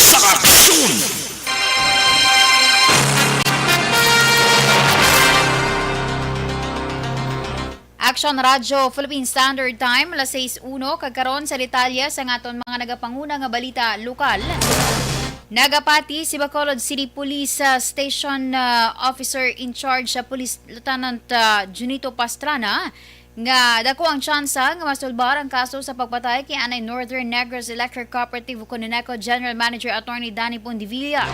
sa Aksyon! Aksyon Radyo Philippine Standard Time, alas 6:01 kagkaron sa detalye sa ngaton mga nagapanguna nga balita lokal. Nagapati si Bacolod City Police Station Officer in Charge sa Police Lieutenant Junito Pastrana nga dako ang tsansa nga masulbar ang kaso sa pagpatay kay anay Northern Negros Electric Cooperative Cononeco General Manager Attorney Danny Pondivilla.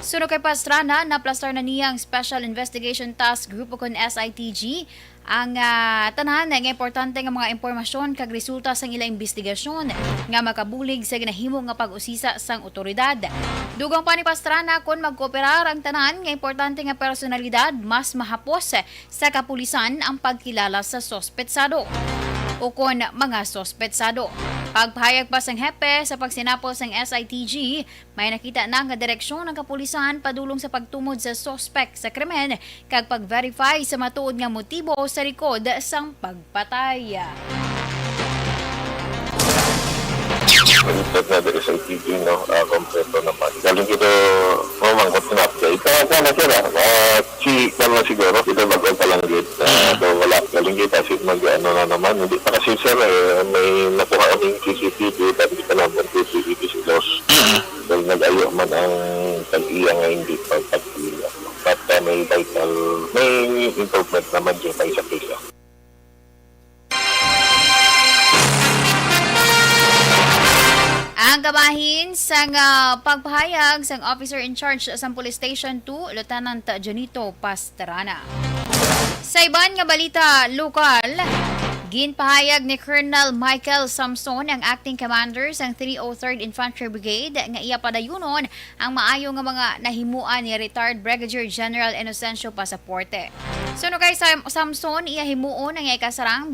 Sunod kay Pastrana, naplastar na niya ang Special Investigation Task Group o kon SITG ang tanan nga importante nga mga impormasyon kag resulta sang ilang investigasyon nga makabulig sa ginahimo nga pag-usisa sang otoridad. Dugang pa ni Pastrana kon magkooperar ang tanan nga importante nga personalidad mas mahapos sa kapulisan ang pagkilala sa sospetsado o kon mga sospetsado. Pagpahayag pa sang hepe sa pagsinapol sang SITG, may nakita na nga direksyon ng kapulisan padulong sa pagtumod sa suspect sa krimen kag pag-verify sa matuod nga motibo sa likod sang pagpatay. Pagkita na dari sa ITG, no, kompleto naman. Galing ito, mamangkot na update. Kaya na sila, kaya na siguro, ito mag-on pa lang git. Wala, galing kita, mag-ano na naman. Hindi pa kasi sir, may nakuha kaming CCTV, tapi kita naman CCTV silos. Dahil nag-ayo man ang tag-iya nga hindi pag-pag-iya. But may vital, may improvement naman dyan pa isa-isa. Ang kabahin sang pagpahayag sang officer in charge sa Police Station 2, Lieutenant Junito Pastrana. Sa iban nga balita lokal, ginpahayag ni Colonel Michael Samson ang acting commander sang 303rd Infantry Brigade nga iya padayunon ang maayo nga mga nahimuan ni retired Brigadier General Inocencio Pasaporte. Suno kay Samson, iya himuon ang ikasarang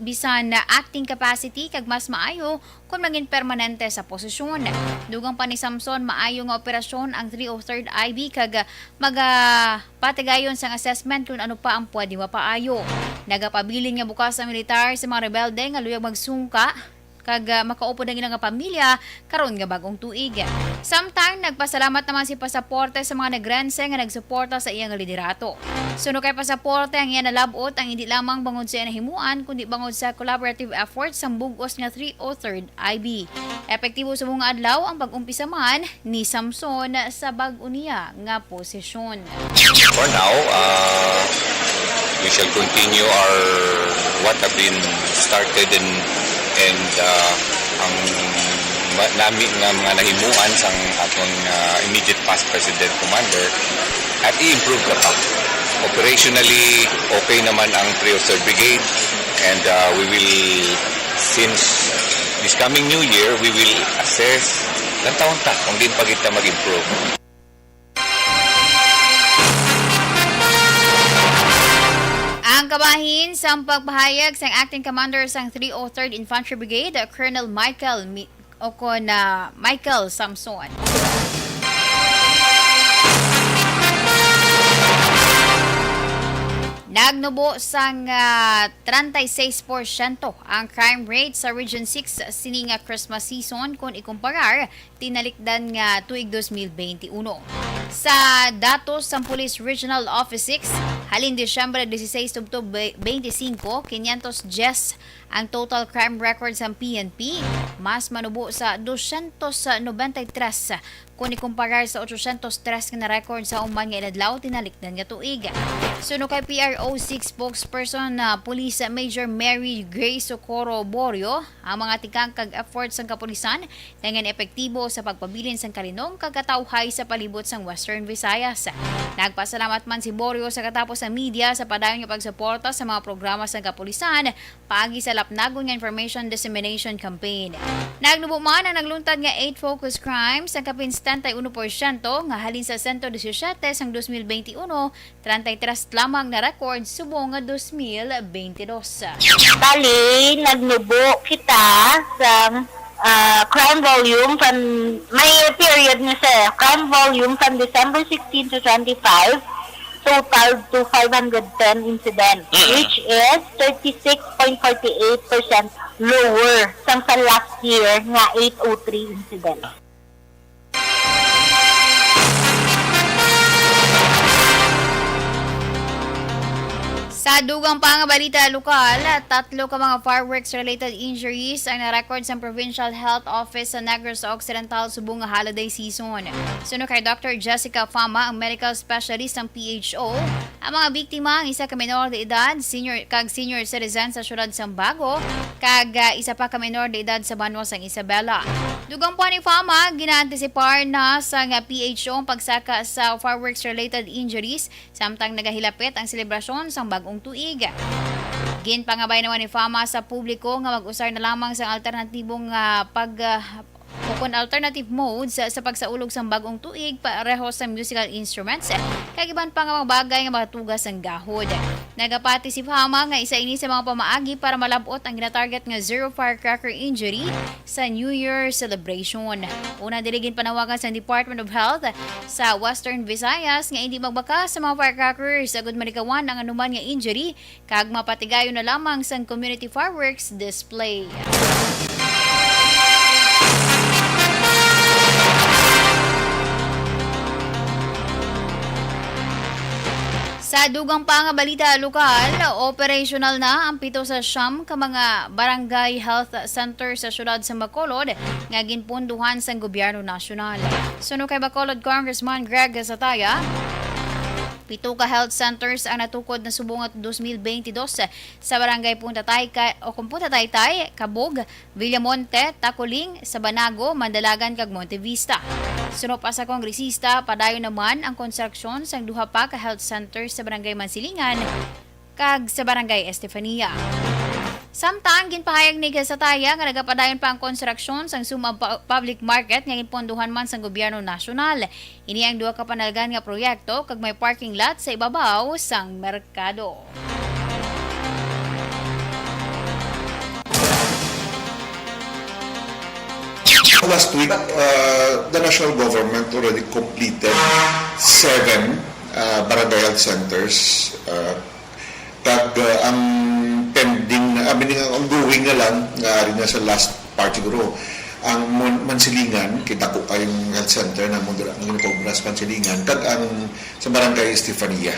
bisan na acting capacity kag mas maayo kung maging permanente sa posisyon. Dugang pa ni Samson, maayo nga operasyon ang 303rd IB kag magapatigayon sang assessment kung ano pa ang pwede mapaayo. Nagapabilin nga bukas sa militar sa mga rebelde nga luyag magsungka kag makaupo na nga pamilya karon nga bagong tuig. Samtang nagpasalamat naman si Pasaporte sa mga negrense nga nagsuporta sa iyang liderato. Suno kay Pasaporte ang iya nalabot ang hindi lamang bangod sa nahimuan kundi bangod sa collaborative efforts sa bugos nga 303rd IB. Epektibo sa mga adlaw ang pag-umpisa man ni Samson sa bag-o niya nga posisyon. For now, we shall continue what have been started and ang nami nga mga nahimuan sang atong immediate past president commander at i-improve ka pa. Operationally, okay naman ang 303rd Brigade and we will, since this coming new year, we will assess ng taon-ta kung din pa kita mag-improve. Ang kabahin sa pagpahayag sa acting commander sa 303rd Infantry Brigade, Colonel Michael Samson. Nagnubo sang 36% ang crime rate sa Region 6 sining Christmas season kung ikumparar tinalikdan nga tuig 2021. Sa datos sa Police Regional Office 6, halin Disyembre 16 tubtob 25, 510 ang total crime record sa PNP, mas manubo sa 293 kung ikumparar sa 803 na record sa umban nga inadlaw tinalikdan nga tuig. Suno kay PRO6 spokesperson na Police Major Mary Grace Socorro Borio, ang mga tikang kag efforts sang kapulisan dengan epektibo sa pagpabilin sang kalinong kagkatawhay sa palibot sang Western Visayas. Nagpasalamat man si Borio sa katapos sa media sa padayon nga pagsuporta sa mga programa sang kapulisan paagi sa lapnagon nga information dissemination campaign. Nagnubo man ang nagluntad nga 8 focus crimes ang kapin 71% nga halin sa 117 sang 2021, 33 lamang na record subong nga 2022. Bali, nagnubo kita sa crime volume from may period niya sa crime volume from December 16 to 25 total to 510 incidents, which is 36.48% lower sa last year nga 803 incidents. Sa dugang pang balita lokal, 3 ka mga fireworks-related injuries ang na-record sa Provincial Health Office sa Negros Occidental subong nga holiday season. Suno kay Dr. Jessica Fama, ang medical specialist ng PHO, ang mga biktima ang isa ka menor de edad, senior citizen sa syudad Sambago, kag isa pa ka menor de edad sa Banwa sang Isabela. Dugang po ni Fama, gina-anticipar na sa PHO ang pagsaka sa fireworks-related injuries samtang nagahilapit ang selebrasyon sa bagong tuig. Ginpangabay naman ni Fama sa publiko nga mag-usar na lamang sa alternatibong alternative modes sa pagsaulog sa bagong tuig pareho sa musical instruments kag iban pa nga mga bagay nga matugas ang gahod. Nagapati si Fama nga isa ini sa mga pamaagi para malabot ang ginatarget nga zero firecracker injury sa New Year celebration. Una diligin panawagan sa Department of Health sa Western Visayas nga hindi magbaka sa mga firecrackers agud manikawan ang anuman nga injury kag mapatigayon na lamang sa community fireworks display. Sa dugang pa nga balita lokal, operational na ang 7 sa siyam ka mga barangay health center sa syudad sa Bacolod nga ginpunduhan sa gobyerno nasyonal. Suno kay Bacolod Congressman Greg Sataya, 7 ka health centers ang natukod na subong at 2022 sa barangay Punta Taytay, Kabog, Villamonte, Tacoling, Sabanago, Mandalagan kag Monte Vista. Sunod pa sa kongresista, padayon naman ang konstruksyon sa 2 pa ka health centers sa barangay Mansilingan kag sa barangay Estefania. Samtang ginpahayag ni Sataya nga nagapadayon pa ang konstruksyon sa Suma Public Market nga ginponduhan man sa gobyerno nasyonal. Ini ang 2 ka panalgan nga proyekto kag may parking lot sa ibabaw sang merkado. Last week, the national government already completed 7 barangay health centers. Ang pending, ongoing na lang, rin na sa last part siguro, ang Mansilingan, kita ko kayong health center na Ginatobras Mansilingan, kag ang sa barangay Estefania.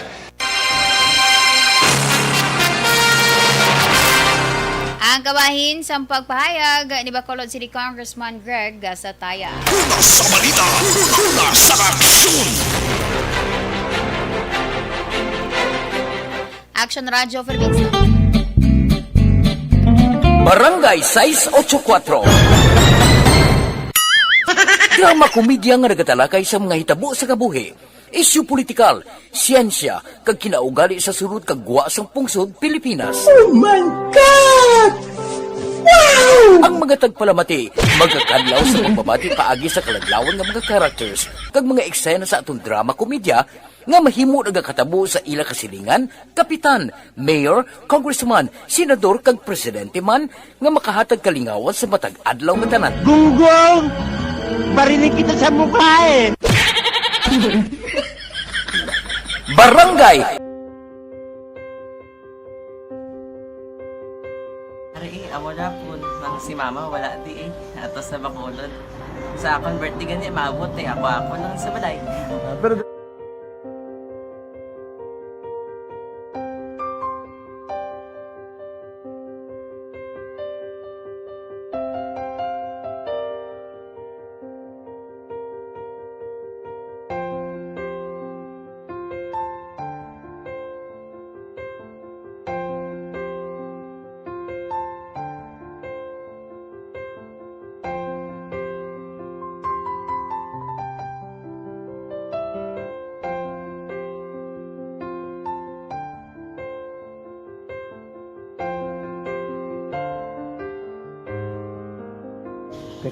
Ang kabahin sa pagpahayag ni Bacolod City Congressman Greg Sataya. Una sa balita, una sa aksyon. Action Radio Philippines. Barangay 684. Drama komedya nga nagatalakay sa mga hitabo sa kabuhi, isyu politikal, siyensya, kag kinaugali sa surut kag guwa sang pungsod Pilipinas. Oh my God! Wow! Ang mga tagpalamati, magkakadlaw sa pagbabati paagi sa kalaglawan ng mga characters kag mga eksena sa atong drama komedya nga mahimo nagakatabo sa ila kasilingan, kapitan, mayor, congressman, senador kag presidente man nga makahatag kalingawan sa matag adlaw nga tanan. Gunggong! Barinig kita sa mukha eh! Barangay! Ari, amo na po nang si mama wala di ato sa Bacolod. Sa akong birthday gani maabot ako lang sa balay. Pero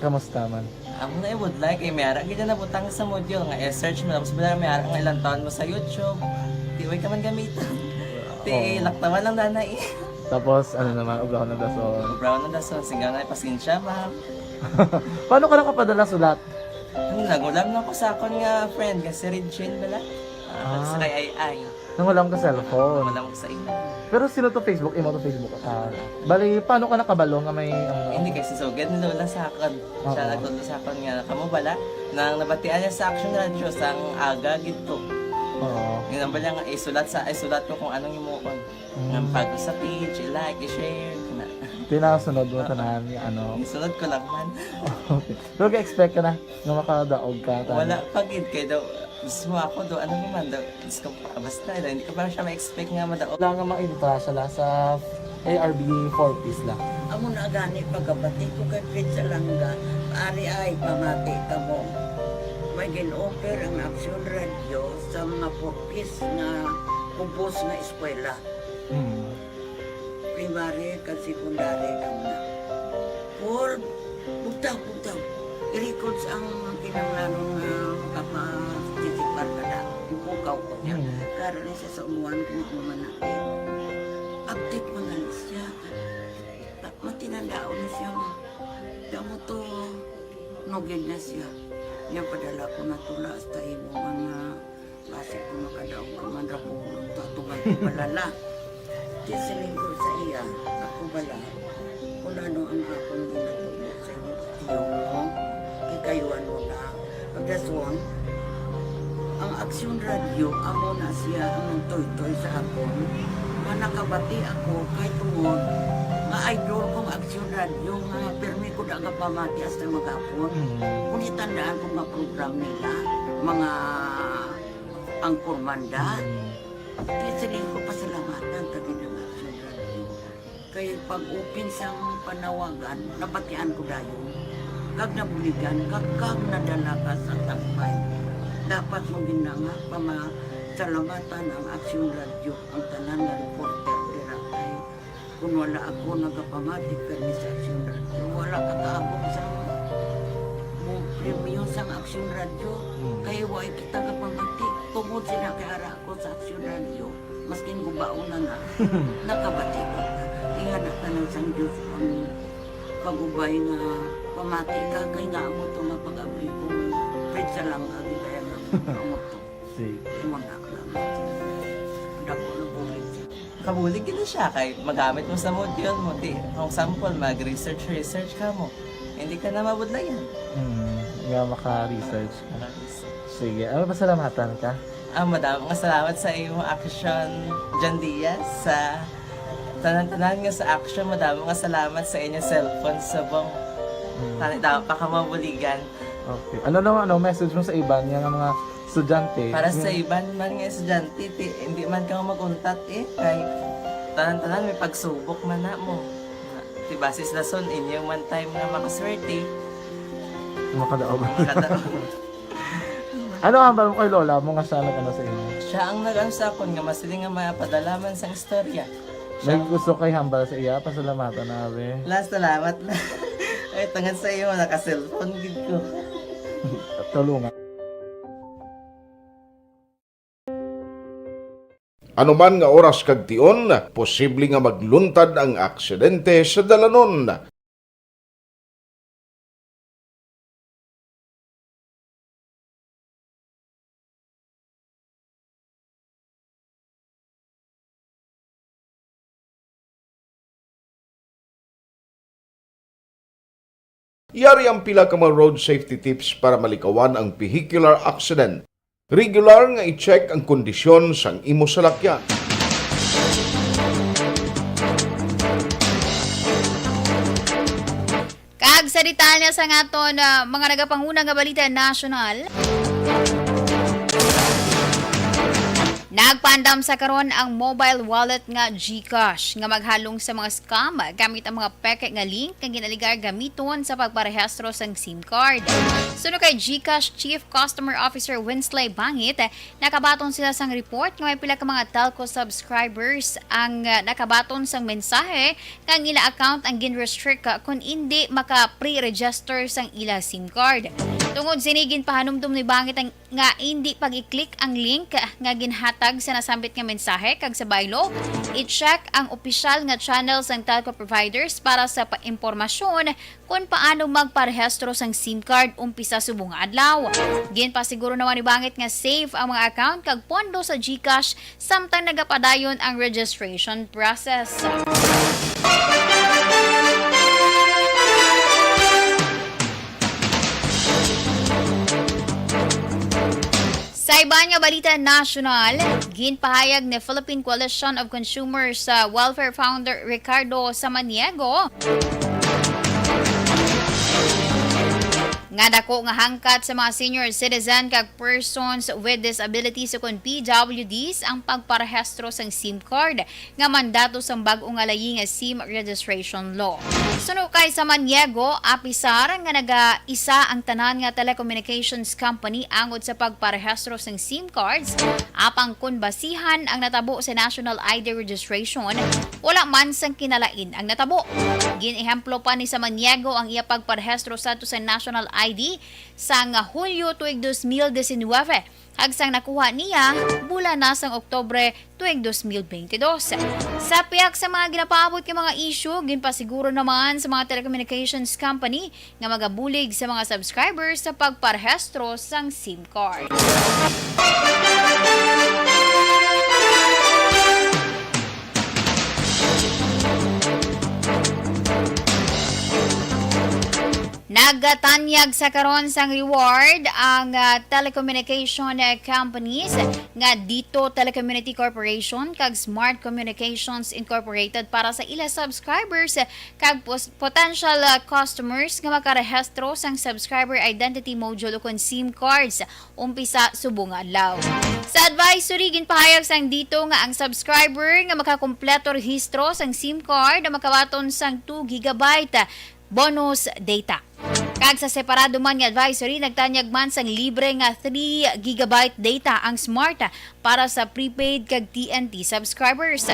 kamusta man? Ako na would like mayara gid na butang sa module nga search mo tapos bala mayara nga ilang taon mo sa YouTube. Di way ka man gamiton. Ti laktawan lang danay. Tapos ano naman, brown na daso. Brown na daso singaw na pasensya ma'am. Paano ka nakapadala sulat? Nagulam na ko sa akon nga friend kasi Regine bala. Sa kay ay. Nangulam ka cellphone. Nagulam ko sa ina. Pero sino to Facebook? Imo to Facebook. Bali, paano ka nakabalo nga may... Hindi kasi sugad ni Lola sa akin. Siya nagtuto sa akin nga, kamo bala, nang nabatian niya sa Aksyon Radio sang aga gito. Oo. Yun ang bala nga, isulat ko kung anong imuon. Ng pag sa page, i-like, i-share. Tinasunod mo tanahan yung ano. Isunod ko lang man. Okay. So, expect ka na nga makadaog ka. Wala, pagid kayo daw. Gusto mo ako daw, ano naman daw. Gusto ko, basta, hindi ko parang siya ma-expect nga madaog. Wala nga ma-intra siya sa ARB 4 piece lang. Amo na gani pagkabati ko kay Fritz Alanga, ari ay pamati ka mo. May gin-offer ang Aksyon Radio sa mga purpose nga kubos nga eskwela. Primary kag secondary lang na. For bugtaw. I-records ang kinanglanon nga kapatitipar ka na. Ipukaw ko niya. Karoon niya sa umuan kung kumanaki. Update mga siya. Matinandao na siya. Damo to nugid na siya. Niya padala ko na tula hasta imo mga base ko makadaog ko man ra po tatugan ko balala. Tisiling ko sa iya ako bala. Kung ano ang akong ginatulog sa inyo mo. Kayo ano na. Pagdaswang ang Aksyon Radio amo na siya ang toy-toy sa akon. Manakabati ako kay tungod nga idol kong Aksyon Radio nga permi ko na nga pamati hasta magapon. Kung itandaan ko nga program nila, mga angkor manda, tisiling ko pasalamatan tagi ng Aksyon Radio. Kaya pag-open siyang panawagan, napatian ko dayon. Kag nabuligan, kag nadala ka sa tampay. Dapat mong ginanga salamatan ang Aksyon Radio, ang tanan nga reporter dirakay. Kung wala ako nagapamatik kami sa Aksyon Radio, wala kakaabot sa premium sa Aksyon Radio. Kaya wala kita kapamatik. Tungod sila kay ara ako sa Aksyon Radio, maskin gubaon na nga, nakabatik ko. Tingnan na tanong sa Diyos ang pag-ubay nga pamati ka, kay nga mo ito mapag-abay kung pwede lang agi kaya nga mo ito. Muna ka lang. Dako na bulit siya. Kabulig na siya kay magamit mo sa module mo. Di, kung sample, mag-research ka mo. Hindi ka na mabudlayan. Nga maka-research ka. Sige, ano pasalamatan ka? Madam, salamat sa iyong Aksyon John Diaz sa tanan-tanan nga sa Aksyon. Madam, salamat sa inyong cellphone sa bong dapat pa ka mabuligan. Okay. Ano naman, message mo sa iba niya mga estudyante? Para sa iban man nga estudyante, hindi man ka maguntat kay tanan-tanan may pagsubok man na mo. Di basis na son, inyong one time nga makaswerte. Makadaog. Ano ang balong kay Lola mo nga siya nag-ano sa inyo? Siya ang nag-ano sa akon nga masiling nga mapadalaman sa istorya. May gusto kay hambal sa iya, pasalamatan na be. Last salamat na. Ay, tangan sa iyo, naka-cellphone gid ko. Tulungan. Ano man nga oras kag tion, posible nga magluntad ang aksidente sa dalanon. Yari ang pila ka mga road safety tips para malikawan ang vehicular accident. Regular nga i-check ang kondisyon sang imo salakyan. Kag sa detalya sa ngaton mga nagapanguna nga balita national. Nagpandam sa karon ang mobile wallet nga GCash nga maghalong sa mga scam gamit ang mga peke nga link nga ginaligar gamiton sa pagparehistro sang SIM card. Suno kay GCash Chief Customer Officer Winsley Bangit, nakabaton sila sang report nga may pila ka mga telco subscribers ang nakabaton sang mensahe kang ila account ang gin-restrict kung hindi maka-pre-register sang ila SIM card. Tungod sinigin pahanumdum ni Bangit nga hindi pag-i-click ang link nga ginhatag sa nasambit nga mensahe kag sa baylo, i-check ang opisyal nga channels ng telco providers para sa impormasyon kung paano magparehistro sang SIM card umpisa subong adlaw. Ginpasiguro naman ni Bangit nga safe ang mga account kag pondo sa GCash samtang nagapadayon ang registration process. Sa iba nga balita national, ginpahayag ni Philippine Coalition of Consumers Welfare founder Ricardo Samaniego nga dako nga hangkat sa mga senior citizen kag persons with disabilities ukon PWDs ang pagparehistro sang SIM card nga mandato sang bag-o nga layi nga SIM registration law. Suno kay Samaniego, apisar nga naga-isa ang tanan nga telecommunications company angod sa pagparehistro sang SIM cards apang kun basihan ang natabo sa national ID registration, wala man sang kinalain ang natabo. Ginehemplo pa ni Samaniego ang iya pagparehistro sa national ID sang Hulyo tuig 2019 hagsang nakuha niya bulan na sang Oktubre tuig 2022. Sa piyak sa mga ginapaabot ng mga issue, ginpasiguro naman sa mga telecommunications company nga magabulig sa mga subscribers sa pagparehistro sang SIM card. Nagtanyag sa karon sang reward ang telecommunication companies nga Dito Telecommunity Corporation kag Smart Communications Incorporated para sa ila subscribers kag potential customers nga makarehistro sang subscriber identity module ukon SIM cards umpisa subong adlaw. Sa advisory ginpahayag sang Dito nga ang subscriber nga makakumpleto rehistro sang SIM card makabaton sang 2 GB bonus data. Kag sa separado man nga advisory, nagtanyag man sang libre nga 3 GB data ang Smart para sa prepaid kag TNT subscribers.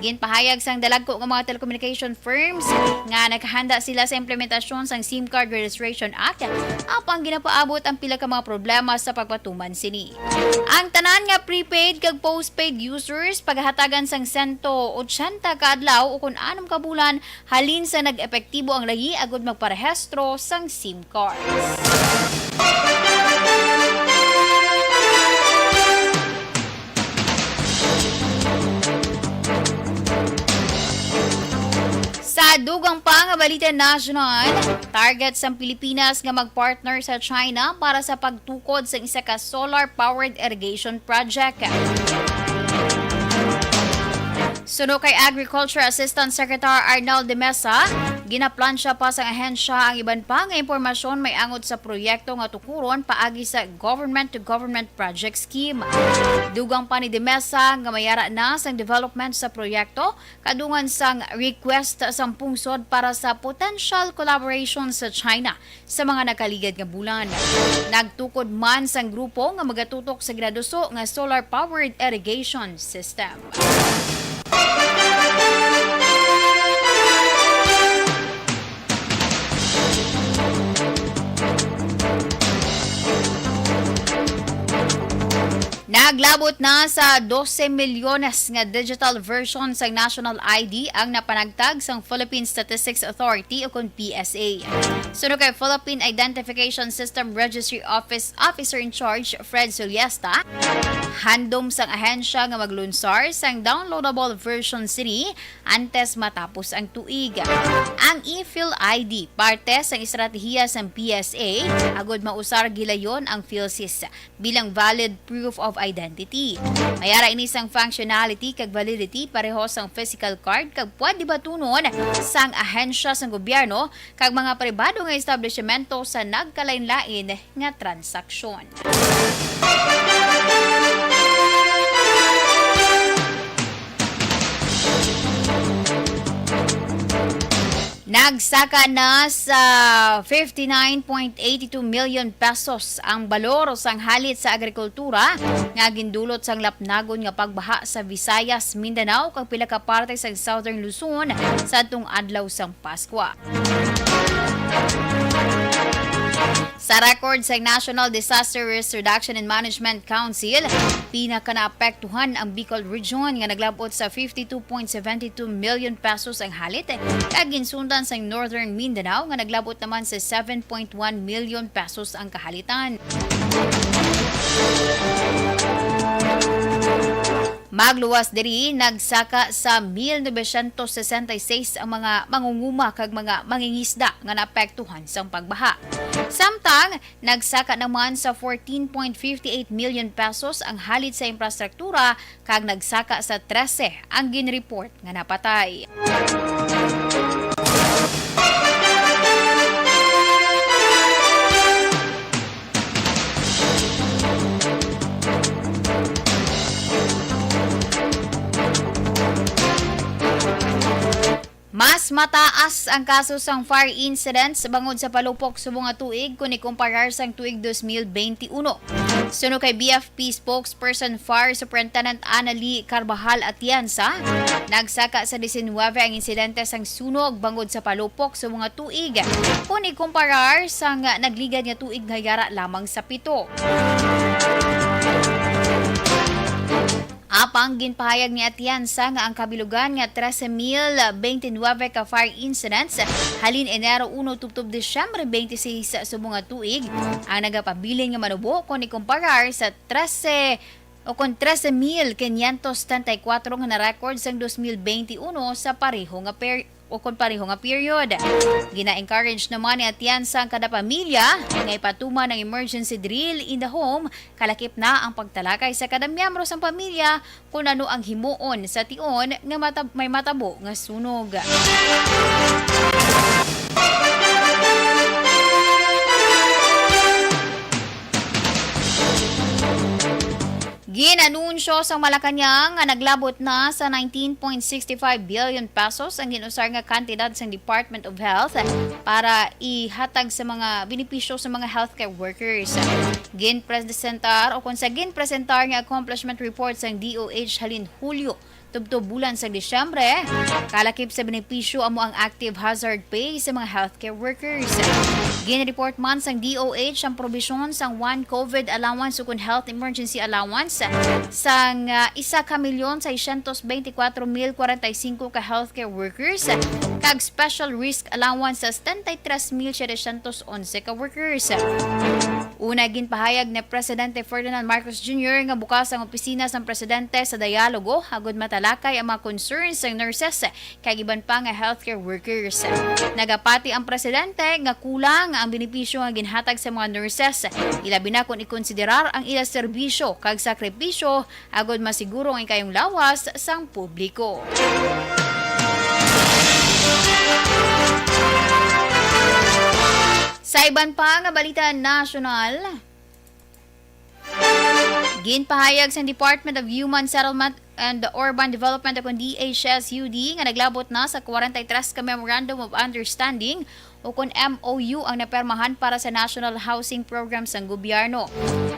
Ginpahayag sang dalagko nga mga telecommunication firms nga naghanda sila sa implementasyon sang SIM Card Registration Act apang ginapaabot ang pila ka mga problema sa pagpatuman sini. Ang tanan nga prepaid kag postpaid users paghatagan sang 180 ka adlaw o kun 6 ka bulan halin sa nag-epektibo ang lagi agud magparehistro sang SIM cards. Sa dugang pa nga balita national, target sa Pilipinas nga magpartner sa China para sa pagtukod sa isa ka solar-powered irrigation project. Suno kay Agriculture Assistant Secretary Arnald de Mesa, ginaplansya pa sa ahensya ang iban pa nga impormasyon may angod sa proyekto nga tukuron paagi sa government-to-government project scheme. Dugang pa ni de Mesa nga mayara na sang development sa proyekto, kadungan sang request sang pungsod para sa potential collaboration sa China sa mga nakaligad nga bulan. Nagtukod man sang grupo nga magatutok sa graduso nga solar-powered irrigation system. Naglabot na sa 12 milyones nga digital version sa National ID ang napanagtag sa Philippine Statistics Authority o kung PSA. Sunod kay Philippine Identification System Registry Officer in Charge Fred Suliesta, handom sang ahensya nga maglunsar sang downloadable version sini antes matapos ang tuig. Ang e-Phil ID parte sa estratehiya sang PSA agud mausar gilayon ang PhilSys bilang valid proof of identity. Mayara ini sang functionality kag validity pareho sang physical card kag pwede batunon sang ahensya sang gobyerno kag mga pribado nga establishmento sa nagkalain-lain nga transaksyon. Nagsaka na sa 59.82 million pesos ang balor sang halit sa agrikultura nga gindulot sang lapnagon nga pagbaha sa Visayas, Mindanao kag pila ka parte sa Southern Luzon sa atong adlaw sang Pasko. Sa record sa National Disaster Risk Reduction and Management Council, pinaka-naapektuhan ang Bicol Region nga naglabot sa 52.72 million pesos ang halit kag ginsundan sa Northern Mindanao nga naglabot naman sa 7.1 million pesos ang kahalitan. Magluwas diri nagsaka sa 1966 ang mga mangunguma kag mga mangingisda nga naapektuhan sang pagbaha. Samtang nagsaka naman sa 14.58 million pesos ang halit sa infrastruktura kag nagsaka sa 13 ang ginreport nga napatay. Mas mataas ang kaso sang fire incidents bangod sa palupok sa mga tuig kung ikumparar sang tuig 2021. Suno kay BFP spokesperson Fire Superintendent Annalie Carbajal Atienza, nagsaka sa 19 ang insidente sang sunog bangod sa palupok sa mga tuig kung ikumparar sang nagligad nga tuig nga yara lamang sa 7. Apang ginpahayag ni Atienza nga ang kabilugan nga 13,029 ka fire incidents halin Enero 1 tubtob Disyembre 26 sa mga tuig ang nagapabilin nga manubo kung ikumparar sa 13,534 nga na-record sang 2021 sa pareho nga period. Gina-encourage naman ni Atienza ang kada pamilya nga ipatuma ng emergency drill in the home, kalakip na ang pagtalakay sa kada miyembro sang pamilya kung ano ang himuon sa tion nga may matabo nga sunog. Ginanunsyo sa Malacanang nga naglabot na sa 19.65 billion pesos ang ginusar nga kantidad sa Department of Health para ihatag sa mga benepisyo sa mga healthcare workers. Ginpresentar nga accomplishment report sa DOH halin Hulyo tubtob bulan sa Disyembre, kalakip sa benepisyo amo ang active hazard pay sa mga healthcare workers. Ginreport man sang DOH ang probisyon sang 1 COVID allowance ukon health emergency allowance sang 1,624,045 ka healthcare workers kag special risk allowance sa 73,711 ka workers. Una ginpahayag ni Presidente Ferdinand Marcos Jr. nga bukas ang opisina sang presidente sa dialogo agud matalakay ang mga concerns ng nurses kag iban pa nga healthcare workers. Nagapati ang presidente nga kulang ang benepisyo nga ginhatag sa mga nurses, ilabi na kung ikonsiderar ang ilang serbisyo kag sakripisyo agud masiguro ang ikayong lawas sang publiko. Sa iban pa nga balita nasyonal, ginpahayag sa Department of Human Settlement and Urban Development o DHSUD nga naglabot na sa 43 ka Memorandum of Understanding o kung MOU ang napermahan para sa National Housing Program sang gobyerno.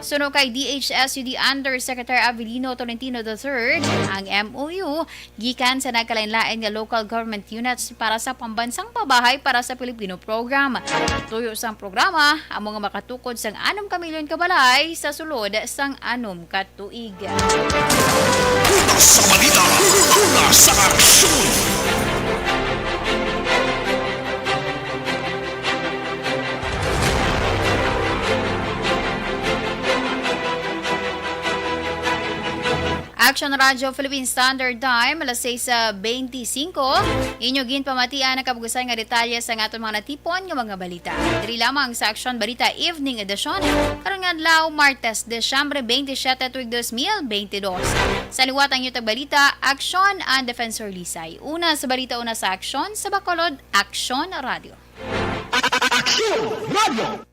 Suno kay DHSUD Undersecretary Avelino Tolentino III, ang MOU gikan sa nagkalain-lain nga local government units para sa pambansang pabahay para sa Pilipino program. Tuyo sang programa ang mga makatukod sang 6 ka milyon ka balay sa sulod sang 6 ka tuig. Sa balita, sa aksyon! Aksyon Radio Philippine Standard Time, alas 6:25. Inyo ginpamatian ang kabugusay nga detalye sa aton mga natipon nga mga balita. Diri lamang sa Aksyon Balita Evening Edition, karong adlaw Martes, Disyembre 27, 2022. Sa liwat ang inyong balita, Aksyon and Defensor Lisay. Una sa balita, una sa Aksyon, sa Bacolod, Aksyon Radio. Aksyon Radio!